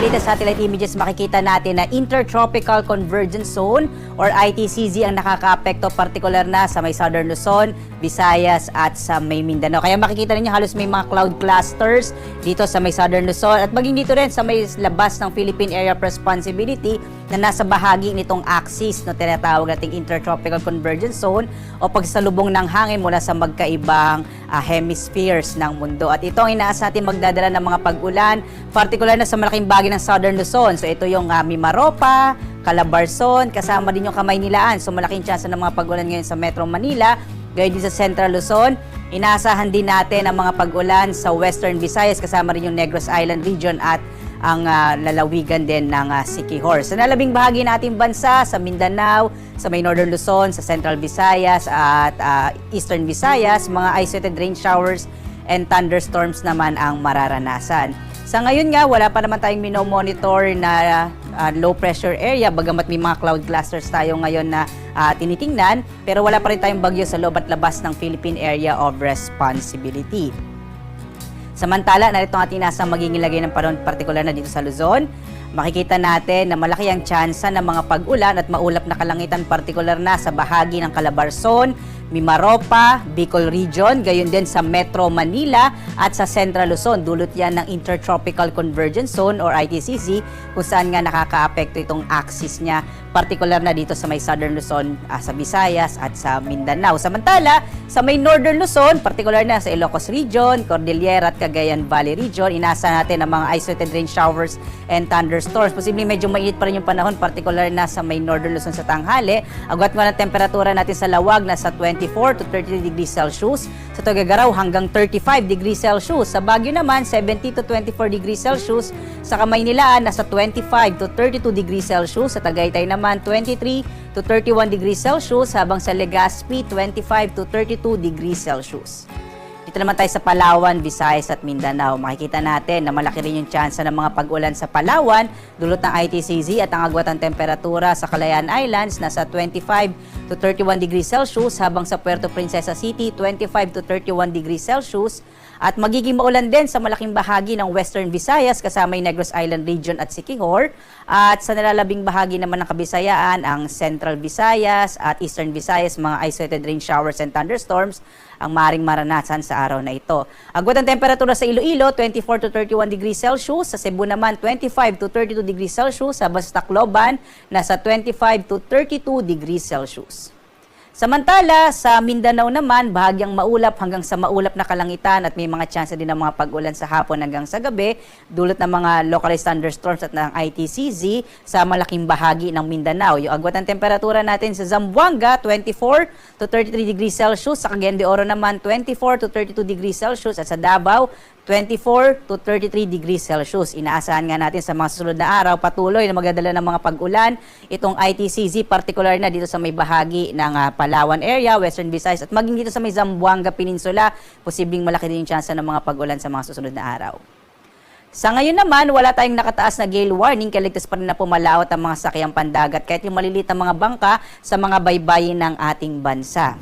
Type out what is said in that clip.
latest satellite images, makikita natin na Intertropical Convergence Zone or ITCZ ang nakakaapekto, partikular na sa may Southern Luzon, Visayas at sa may Mindanao. Kaya makikita ninyo halos may mga cloud clusters dito sa may Southern Luzon at maging dito rin sa may labas ng Philippine Area of Responsibility na nasa bahagi nitong axis na tinatawag nating Intertropical Convergence Zone o pagsalubong ng hangin mula sa magkaibang hemispheres ng mundo. At ito ang inaas natin magdadala ng mga pag-ulan, particular na sa malaking bahagi ng Southern Luzon. So ito yung Mimaropa, Calabarzon, kasama din yung Kamaynilaan. So malaking chance ng mga pag-ulan ngayon sa Metro Manila, gayon din sa Central Luzon. Inaasahan din natin ang mga pag-ulan sa Western Visayas, kasama rin yung Negros Island region at ang lalawigan din ng Siquijor. Sa nalabing bahagi nating bansa, sa Mindanao, sa may Northern Luzon, sa Central Visayas at Eastern Visayas, mga isolated rain showers and thunderstorms naman ang mararanasan. Sa ngayon nga, wala pa naman tayong minomonitor na low pressure area, bagamat may mga cloud clusters tayo ngayon na tinitingnan, pero wala pa rin tayong bagyo sa loob at labas ng Philippine Area of Responsibility. Samantala, narito ang ating nasa magiging lagay ng panahon, partikular na dito sa Luzon. Makikita natin na malaki ang tsansa ng mga pag-ulan at maulap na kalangitan, partikular na sa bahagi ng Calabarzon, Mimaropa, Bicol Region, gayon din sa Metro Manila at sa Central Luzon. Dulot yan ng Intertropical Convergence Zone or ITCZ, kung saan nga nakakaapekto itong axis niya, partikular na dito sa may Southern Luzon, sa Visayas at sa Mindanao. Samantala, sa may Northern Luzon, partikular na sa Ilocos Region, Cordillera at Cagayan Valley Region, inasa natin ang mga isolated rain showers and thunderstorms. Posibleng medyo mainit pa rin yung panahon, partikular na sa may Northern Luzon sa tanghali. Agwat nga ng temperatura natin sa Lawag na sa 24 to 33 degrees Celsius. Sa Tuguegarao hanggang 35 degrees Celsius. Sa Baguio naman, 70 to 24 degrees Celsius. Sa Kamaynilaan, nasa 25 to 32 degrees Celsius. Sa Tagaytay naman, 23 to 31 degrees Celsius. Habang sa Legazpi, 25 to 32 degrees Celsius. Dito naman tayo sa Palawan, Visayas at Mindanao. Makikita natin na malaki rin yung tsansa ng mga pag-ulan sa Palawan, dulot ng ITCZ at ang agwat ng temperatura sa Calayan Islands nasa 25 to 31 degrees Celsius, habang sa Puerto Princesa City 25 to 31 degrees Celsius. At magiging maulan din sa malaking bahagi ng Western Visayas kasama yung Negros Island region at Siquijor. At sa nalalabing bahagi naman ng Kabisayaan, ang Central Visayas at Eastern Visayas, mga isolated rain showers and thunderstorms ang maaaring maranasan sa araw na ito. Agwat ang temperatura sa Iloilo, 24 to 31 degrees Celsius. Sa Cebu naman, 25 to 32 degrees Celsius. Sa Tacloban, nasa 25 to 32 degrees Celsius. Samantala, sa Mindanao naman, bahagyang maulap hanggang sa maulap na kalangitan at may mga tsansa din ng mga pag-ulan sa hapon hanggang sa gabi, dulot ng mga localized thunderstorms at ng ITCZ sa malaking bahagi ng Mindanao. Yung agwat ng temperatura natin sa Zamboanga, 24 to 33 degrees Celsius. Sa Cagayan de Oro naman, 24 to 32 degrees Celsius. At sa Davao, 24 to 33 degrees Celsius. Inaasahan nga natin sa mga susunod na araw patuloy na magdadala ng mga pag-ulan itong ITCZ, particular na dito sa may bahagi ng Palawan area, Western Visayas at maging dito sa may Zamboanga Peninsula. Posibleng malaki din yung chance ng mga pag-ulan sa mga susunod na araw. Sa ngayon naman, wala tayong nakataas na gale warning, kaligtas pa rin na pumalaot ang mga sakyang pandagat kahit yung maliliit na mga bangka sa mga baybayin ng ating bansa.